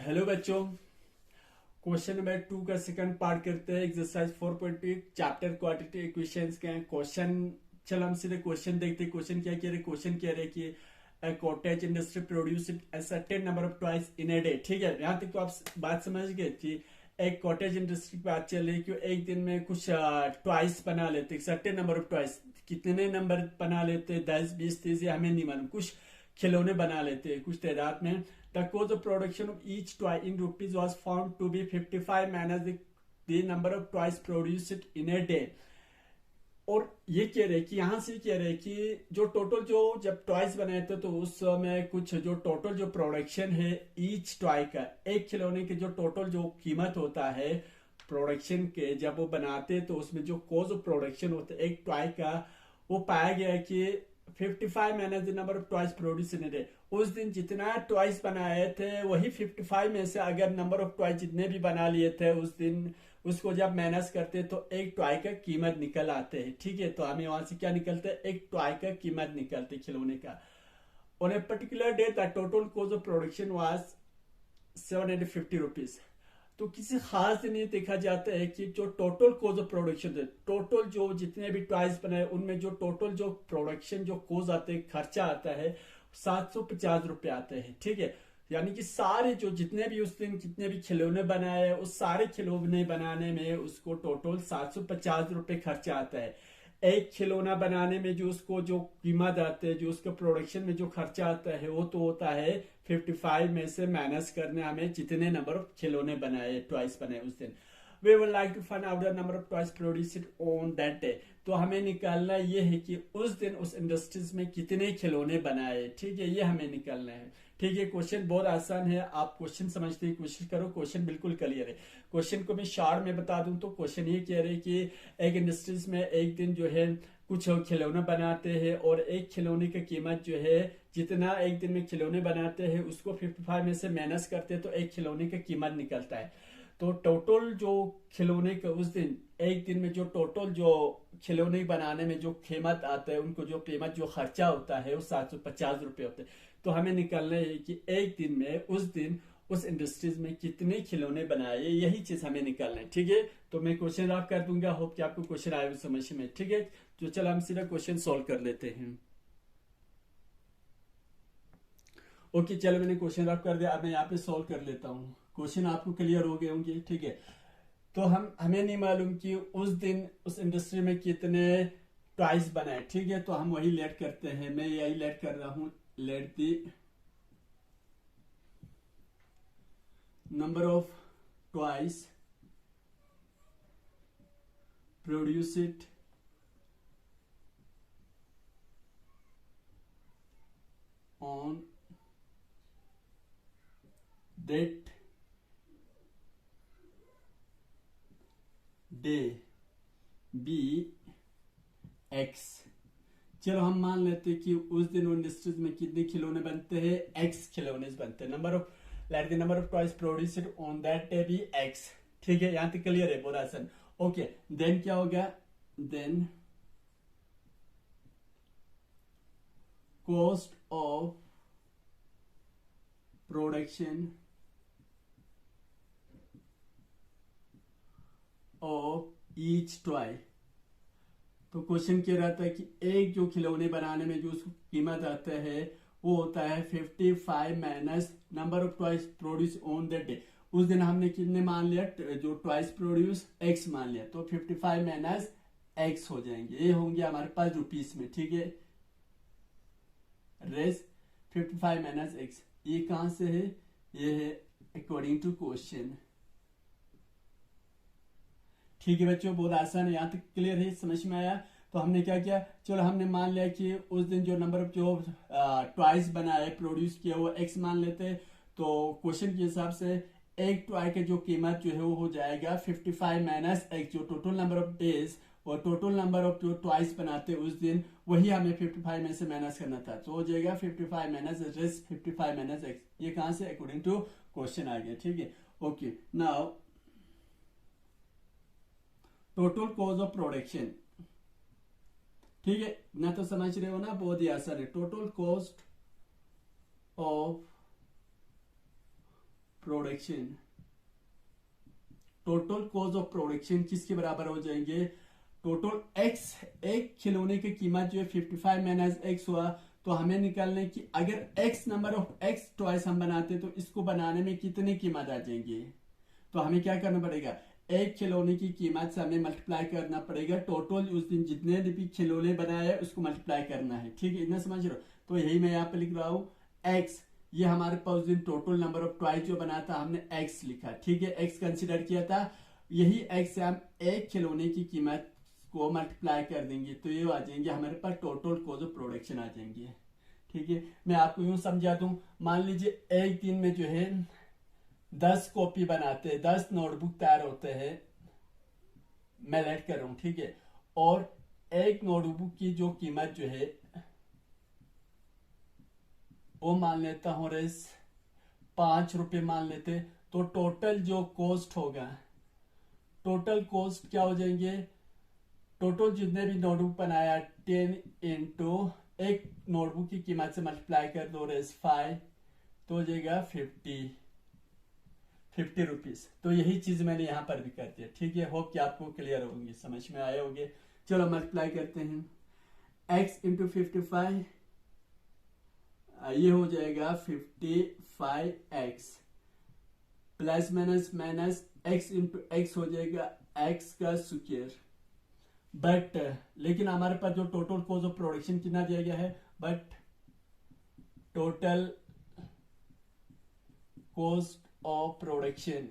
Hello बच्चों, question number 2 का second part करते हैं। एक्सरसाइज 4.2 चैप्टर क्वाड्रेटिक इक्वेशंस के क्वेश्चन। चलो हम सीधे क्वेश्चन देखते हैं। क्वेश्चन क्या कह रहे, क्वेश्चन कह रहे कि cottage industry produce a certain number of toys in a day। ठीक है, यहाँ तक तो आप बात समझ गए कि एक कॉटेज इंडस्ट्री की बात चल रही है कि एक दिन में कुछ टॉयस बना लेते, सर्टेन नंबर ऑफ टॉयस। कितने नंबर बना लेते, 10 20 30, हमें नहीं मालूम, कुछ खिलौने बना लेते हैं कुछ तादाद में। The cost of production of each toy in rupees was found to be 55 minus the number of toys produced in a day। और ये कह रहे कि यहाँ से कह रहे कि जो टोटल जो जब टॉयज बनाए थे तो उस समय कुछ जो टोटल जो प्रोडक्शन है ईच टॉय का, एक खिलौने के जो टोटल जो कीमत होता है प्रोडक्शन के, जब वो बनाते तो उसमें जो कॉस्ट ऑफ प्रोडक्शन होता है एक टॉय का, वो पाया गया कि 55 minus the number of toys produce in day. उस दिन जितना टॉयज बनाए थे वही 55 में से अगर नंबर ऑफ टॉयज जितने भी बना लिए थे उस दिन, उसको जब माइनस करते तो एक टॉय का कीमत निकल आते हैं। ठीक है, तो हमें वहां से क्या निकलता है, एक टॉय का कीमत निकलते खिलौने का। On a particular day the total cost of production was 750 rupees. तो किसी खास दिन ये देखा जाता है कि जो टोटल कॉस्ट ऑफ प्रोडक्शन है, टोटल जो जितने भी टॉयज बनाए उनमें जो टोटल जो प्रोडक्शन जो कॉस्ट आते हैं, खर्चा आता है 750 रुपये आते हैं। ठीक है, यानी कि सारे जो जितने भी उस दिन जितने भी खिलौने बनाए उस सारे खिलौने बनाने में उसको टोटल 750 रुपये खर्चा आता है। एक खिलौना बनाने में जो उसको जो कीमत आते है, जो उसका प्रोडक्शन में जो खर्चा आता है वो तो होता है 55 में से माइनस करने हमें जितने नंबर ऑफ खिलौने बनाए, टॉयज बनाए उस दिन। We would like to find out the number of toys produced on that day. तो हमें निकालना ये है कि उस दिन उस इंडस्ट्रीज में कितने खिलौने बनाए। ठीक है, ये हमें निकालना है। ठीक है, क्वेश्चन बहुत आसान है, आप क्वेश्चन समझने की कोशिश करो, क्वेश्चन बिल्कुल क्लियर है। क्वेश्चन को मैं शॉर्ट में बता दूं तो क्वेश्चन ये कह रहे कि एक इंडस्ट्रीज में एक दिन जो है कुछ खिलौने बनाते हैं और एक खिलौने की कीमत जो है, जितना एक दिन में खिलौने बनाते हैं उसको 55 में से माइनस करते हैं तो एक खिलौने की कीमत निकलता है। तो टोटल जो खिलौने का उस दिन एक दिन में जो टोटल जो खिलौने बनाने में जो कीमत आता है, उनको जो कीमत जो खर्चा होता है वो 750 रुपये होते हैं। तो हमें निकालना है कि एक दिन में उस दिन उस इंडस्ट्रीज में कितने खिलौने बनाए, यही चीज हमें निकालना है। ठीक है, तो मैं क्वेश्चन आप कर दूंगा, होप कि आपको क्वेश्चन आए समझ में। ठीक है, तो चलो हम सीधा क्वेश्चन सॉल्व कर लेते हैं। ओके, चलो मैंने क्वेश्चन रफ कर दिया, अब मैं यहाँ पे सॉल्व कर लेता हूँ। क्वेश्चन आपको क्लियर हो गए होंगे। ठीक है, तो हमें नहीं मालूम कि उस दिन उस इंडस्ट्री में कितने टॉयज बनाए। ठीक है, तो हम वही लेट करते हैं, मैं यही लेट कर रहा हूँ। Let the number of toys produced on that day be x. चलो हम मान लेते हैं कि उस दिन इंडस्ट्रीज में कितने खिलौने बनते हैं, एक्स खिलौने बनते हैं। Number of let the number of toys produced on that day be x. ठीक है, यहां तक क्लियर है, बहुत आसान। ओके, देन क्या हो गया, then cost of production of each toy. तो क्वेश्चन कह रहा था कि एक जो खिलौने बनाने में जो उसको कीमत आता है वो होता है 55 minus number of toys produce on that day. उस दिन हमने कितने मान लिया, जो टॉयज प्रोड्यूस एक्स मान लिया, तो 55 माइनस एक्स हो जाएंगे, ये होंगे हमारे पास रुपीस में। ठीक है, रेस 55 माइनस एक्स, ये कहां से है, ये है अकॉर्डिंग टू क्वेश्चन। ठीक है बच्चों, बहुत आसान है, यहाँ तक क्लियर है, समझ में आया। तो हमने क्या किया, चलो हमने मान लिया कि उस दिन जो नंबर ऑफ जो टॉयज बनाए प्रोड्यूस किया वो एक्स मान लेते। तो क्वेश्चन के हिसाब से एक टॉय के जो कीमत जो है वो हो जाएगा 55 माइनस एक्स, जो टोटल नंबर ऑफ डेज और टोटल नंबर ऑफ जो टॉयज बनाते उस दिन, वही हमें 55 में से माइनस करना था। तो हो जाएगा 55 माइनस रेस 55 माइनस एक्स, ये कहां से, अकॉर्डिंग टू क्वेश्चन आ गया। ठीक है, okay, now total cost of production. ठीक है ना, तो समझ रहे हो ना, बहुत ही आसान है। Total cost of production, total cost of production किसके बराबर हो जाएंगे? टोटल एक्स, एक खिलौने की कीमत जो है 55 माइनस एक्स हुआ, तो हमें निकालने की अगर x number of x toys हम बनाते तो इसको बनाने में कितनी कीमत आ जाएंगी? तो हमें क्या करना पड़ेगा? एक खिलौने की कीमत से हमें मल्टीप्लाई करना पड़ेगा टोटल उस दिन जितने भी खिलौने बनाए उसको मल्टीप्लाई करना है। ठीक है, इतना समझ रहे हो? तो यही मैं यहाँ पे लिख रहा हूँ एक्स, ये हमारे पास उस दिन टोटल नंबर ऑफ टॉयज जो बना था हमने एक्स लिखा। ठीक है, एक्स कंसिडर किया था, यही एक्स से हम एक खिलौने की कीमत को मल्टीप्लाई कर देंगे तो ये आ जाएंगे हमारे पास टोटल कॉस्ट ऑफ प्रोडक्शन आ जाएंगे। ठीक है, मैं आपको यूं समझा दूं, मान लीजिए एक दिन में जो है 10 कॉपी बनाते हैं, 10 नोटबुक तैयार होते हैं, मैं लेट कर रहा हूं। ठीक है, और एक नोटबुक की जो कीमत जो है वो मान लेता हूं रेस 5 रुपए मान लेते, तो टोटल जो कॉस्ट होगा, टोटल कॉस्ट क्या हो जाएंगे? टोटल जितने भी नोटबुक बनाया 10 इंटू एक नोटबुक की कीमत से मल्टीप्लाई कर दो रेस 5, तो हो जाएगा 50 रुपीज। तो यही चीज मैंने यहाँ पर भी कर दिया। ठीक है, होप कि आपको क्लियर होंगे, समझ में आए होंगे। चलो मल्टीप्लाई करते हैं, x इंटू 55 ये हो जाएगा 55x plus minus minus x into x हो जाएगा x का स्क्वायर। बट लेकिन हमारे पास जो टोटल कॉस्ट ऑफ प्रोडक्शन कितना दिया गया है? But total cost of production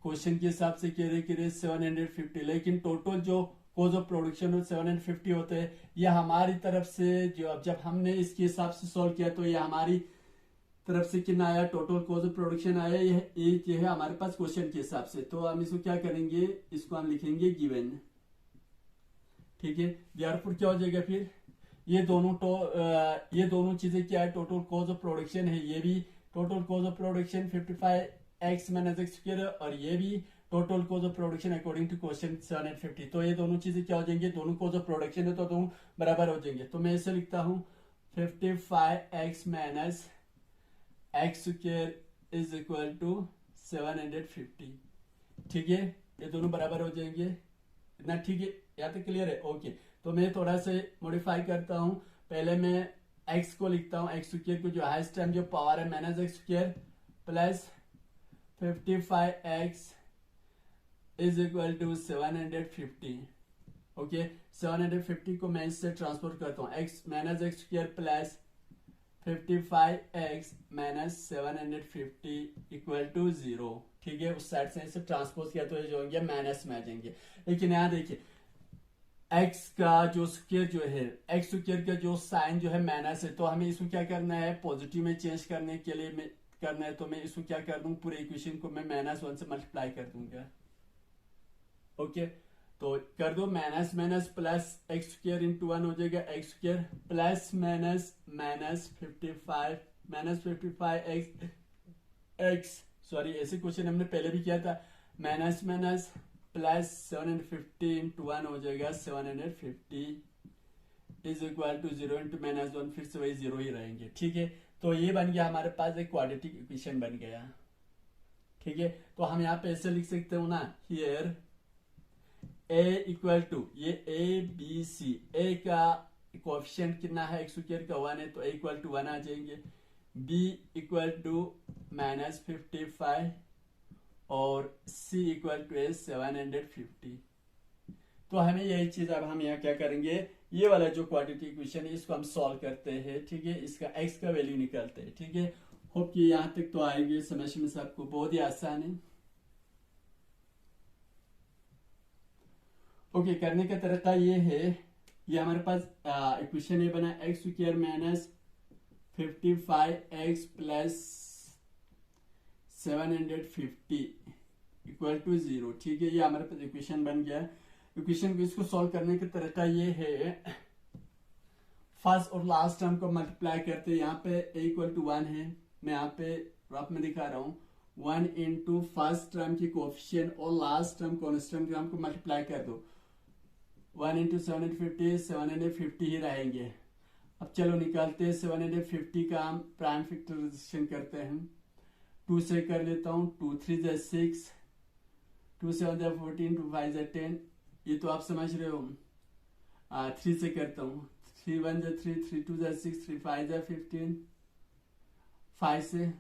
question के हिसाब से कह रहे 750, लेकिन टोटल जो कॉस्ट ऑफ प्रोडक्शन 750 होते हैं, यह हमारी तरफ से जो जब हमने इसके हिसाब से सॉल्व किया तो यह हमारी तरफ से कितना आया? टोटल कॉस्ट ऑफ प्रोडक्शन आया, ये है हमारे पास क्वेश्चन के हिसाब से। तो हम इसको क्या करेंगे, इसको हम लिखेंगे गिवन। ठीक है, देयरफॉर क्या हो जाएगा फिर? ये दोनों चीजें क्या है? टोटल कॉस्ट ऑफ प्रोडक्शन है, ये भी total cost of production 55x minus x square, और ये भी total cost of production according to question 750। तो ये दोनों चीजें क्या हो जाएंगे? दोनों कॉस्ट ऑफ प्रोडक्शन है तो दोनों बराबर हो जाएंगे। तो मैं इसे लिखता हूं 55x minus x square is equal to 750। ठीक है, ये दोनों बराबर हो जाएंगे, इतना ठीक है? यहाँ तक क्लियर है? ओके, तो मैं थोड़ा सा मॉडिफाई करता हूं। पहले मैं x को लिखता हूं, एक्स स्क्वायर को जो हाईएस्ट टाइम जो पावर है minus x square plus 55x is equal to 750। Okay, 750 को मैं इससे ट्रांसफर करता हूँ, x minus x square plus 55x minus 750 equal to 0। ठीक है, उस साइड से इसे ट्रांसपोज किया तो ये जो होंगे माइनस में आ जाएंगे। लेकिन यहाँ देखिए x का जो स्क्वायर जो है, x स्क्वायर का जो साइन जो है माइनस है, तो हमें इसको क्या करना है? पॉजिटिव में चेंज करने के लिए करना है, तो मैं इसको क्या कर दूं? पूरे इक्वेशन को मैं -1 से मल्टीप्लाई कर दूंगा। ओके, तो कर दो minus minus plus x square into 1 हो जाएगा x square plus minus minus 55 x sorry, ऐसे क्वेश्चन हमने पहले भी किया था। माइनस माइनस प्लस 750 इंटू 1 हो जाएगा 750 इज इक्वल टू 0 इंटू -1, फिर से वही 0 ही रहेंगे। ठीक है, तो ये बन गया हमारे पास एक क्वाड्रेटिक इक्वेशन बन गया। ठीक है, तो हम यहाँ पे ऐसे लिख सकते हो ना, हियर a इक्वल टू ये a b c, a का कोएफिशिएंट कितना है? एक्स स्क्वायर का 1 है, तो a इक्वल टू 1 आ जाएंगे। b इक्वल टू -55 और c इक्वल टू 750। तो हमें यही चीज अब हम यहाँ क्या करेंगे, ये वाला जो क्वाड्रेटिक इक्वेशन है इसको हम सॉल्व करते हैं। ठीक है, इसका x का वैल्यू निकालते हैं। ठीक है, होप कि यहाँ तक तो आएंगे समझ में सबको, बहुत ही आसान है। ओके, करने का तरीका ये है, ये हमारे पास इक्वेशन ये बना x square minus 55x plus 750 equal to 0। ठीक है, ये हमारे पास इक्वेशन बन गया। इक्वेशन को इसको सॉल्व करने का तरीका ये है, फर्स्ट और लास्ट टर्म को मल्टीप्लाई करते हैं। यहाँ पे a इक्वल टू 1 है, मैं यहाँ पे रफ में दिखा रहा हूँ। 1 इंटू फर्स्ट टर्म की कोएफिशिएंट और लास्ट टर्म कॉन्स्टेंट टर्म को मल्टीप्लाई कर दो। 1 इंटू 750 ही रहेंगे। अब चलो निकालते हैं 750 का हम प्राइम फैक्टराइजेशन करते हैं। 2 से कर लेता हूँ, 2 3 जा 6, 2 7 जा 14, 2 5 जा 10, ये तो आप समझ रहे हो। 3 से करता हूँ, 3 1 जा 3, 3 2 जा 6, 3 5 जा 15, 5 से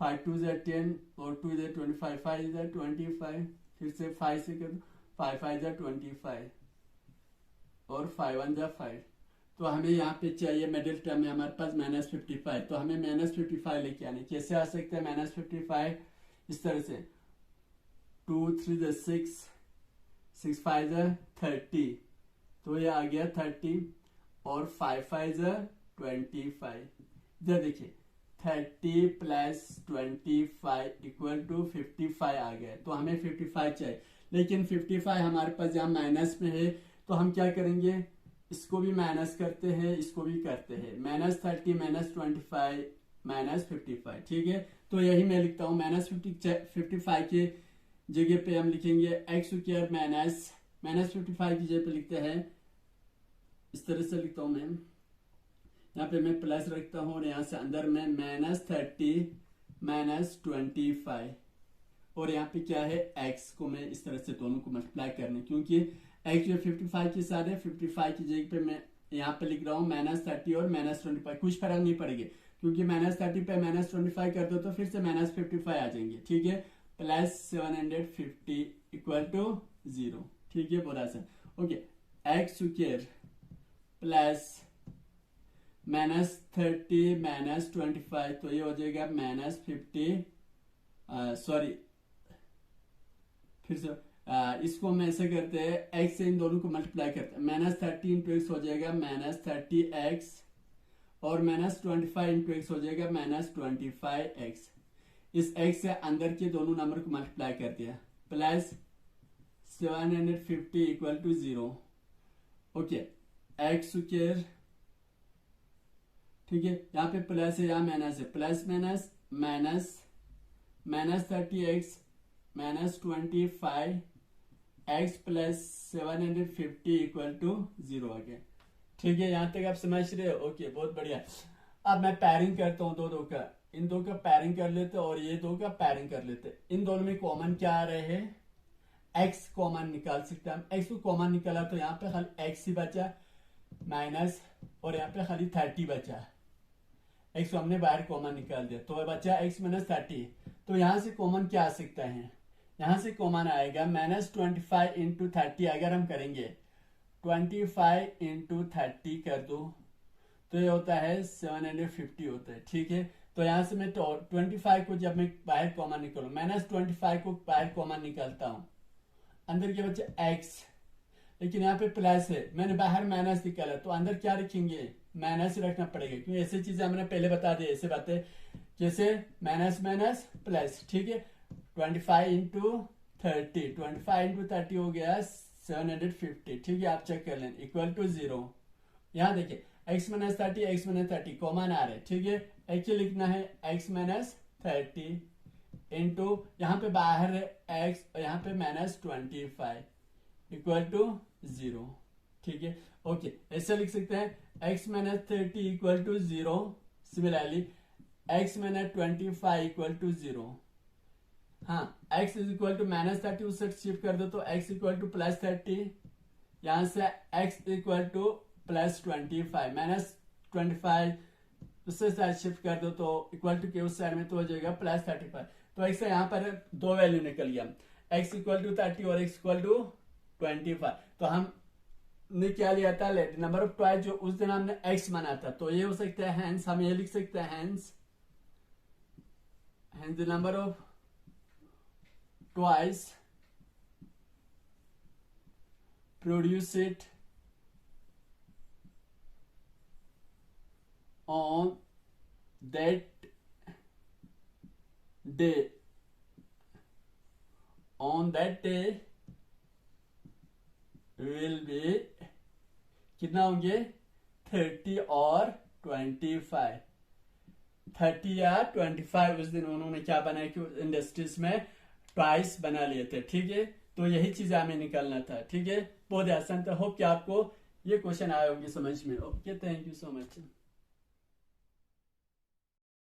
5 2 जा 10 और 2 जा 25, 5 जा 25, फिर से 5 से कर, 5 5 जा 25 और 5 1 जा 5। तो हमें यहाँ पे चाहिए मिडिल टर्म में हमारे पास -55, तो हमें -55 लेके आने। कैसे आ सकते हैं -55? इस तरह से 2 3 जा 6, 6 5 जा 30, तो ये आ गया 30 और 5 5 जा 25। इधर देखिए 30 प्लस 25 इक्वल टू 55 आ गया। तो हमें 55 चाहिए, लेकिन 55 हमारे पास यहाँ माइनस में है, तो हम क्या करेंगे, इसको भी माइनस करते हैं, इसको भी करते हैं, -30 -25 -55। ठीक है, तो यही मैं लिखता हूँ। -55 के जगह पे हम लिखेंगे x² -55 की जगह पे लिखते हैं, इस तरह से लिखता हूँ मैं। यहाँ पे मैं प्लस रखता हूँ और यहाँ से अंदर में -30 -25 और यहाँ पे क्या है x को मैं इस तरह से दोनों को मल्टीप्लाई करने, क्योंकि x जो 55 के साथ है, 55 की जगह पे मैं यहाँ पे लिख रहा हूँ -30 और -25। कुछ फर्क नहीं पड़ेगा, क्योंकि -30 पे -25 कर दो तो फिर से -55 आ जाएंगे। ठीक है, प्लस 750 इक्वल टू 0। ठीक है, बोला सर। ओके, x² प्लस -30 -25, तो ये हो जाएगा -50, सॉरी फिर से इसको हम ऐसे करते हैं, x से इन दोनों को मल्टीप्लाई करते हैं, -30 इंटू x हो जाएगा -30x और -25 इंटू x हो जाएगा -25x। इस x से अंदर के दोनों नंबर को मल्टीप्लाई कर दिया, plus 750 equal to 0। Okay, x², ठीक है, यहाँ पे प्लस है, यहाँ माइनस है, plus minus minus -30x -25 x plus 750 equal to 0 आ गया। ठीक है, यहां तक आप समझ रहे हो? ओके, बहुत बढ़िया। अब मैं पैरिंग करता हूँ दो का, इन दो का पैरिंग कर लेते और ये दो का पैरिंग कर लेते। इन दोनों में कॉमन क्या आ रहे हैं, x कॉमन निकाल सकते हैं हम। x को कॉमन निकाला तो यहाँ पे खाली x ही बचा माइनस, और यहाँ पे खाली 30 बचा। x को हमने बाहर कॉमन निकाल दिया, तो बचा x -30। तो यहाँ से कॉमन क्या आ सकता है, यहाँ से कॉमन आएगा -25 इंटू 30। अगर हम करेंगे 25 इंटू 30 कर दो तो ये होता है 750 होता है। ठीक है, तो यहाँ से मैं 25 को जब मैं बाहर कॉमन निकालू, -25 को बाहर कॉमन निकालता हूँ, अंदर के बच्चे x, लेकिन यहाँ पे प्लस है, मैंने बाहर माइनस निकाला, तो अंदर क्या रखेंगे, माइनस रखना पड़ेगा, क्योंकि ऐसी चीजें हमने पहले बता दी, ऐसे बातें जैसे माइनस माइनस प्लस। ठीक है, 25 इंटू 30, 25 इंटू 30 हो गया 750। ठीक है, आप चेक कर लें, इक्वल टू 0। यहाँ देखिए x -30 कॉमन आ रहे। ठीक है, एक्चुअली लिखना है x -30 इंटू यहाँ पे बाहर है x और यहाँ पे -25 इक्वल टू 0। ठीक है, ओके, ऐसे लिख सकते हैं x -30 equal to 0। Similarly x -25 equal to 0। हाँ, x इज इक्वल टू -30 उससे शिफ्ट कर दो तो x इक्वल टू +30, यहां से x इक्वल टू +25 -25 उससे साइड शिफ्ट कर दो तो इक्वल टू के उस साइड में तो हो जाएगा +35। तो x से यहाँ पर दो वैल्यू निकल गया, x इक्वल टू 30 और x इक्वल टू 25। तो हमने क्या लिया था, नंबर ऑफ ट्वाइस, जो उस दिन हमने x माना था, तो ये हो सकता है हेंस, हम ये लिख सकते हैं hence the number of twice produced on that day, will be कितना होंगे, 30 और 25। 30 या 25 उस दिन उन्होंने क्या बनाया कि इंडस्ट्रीज में ट्वाइस बना लिए थे। ठीक है, तो यही चीज हमें निकालना था। ठीक है, बहुत आसान था। होप कि आपको ये क्वेश्चन आए होंगे समझ में। Okay, thank you so much.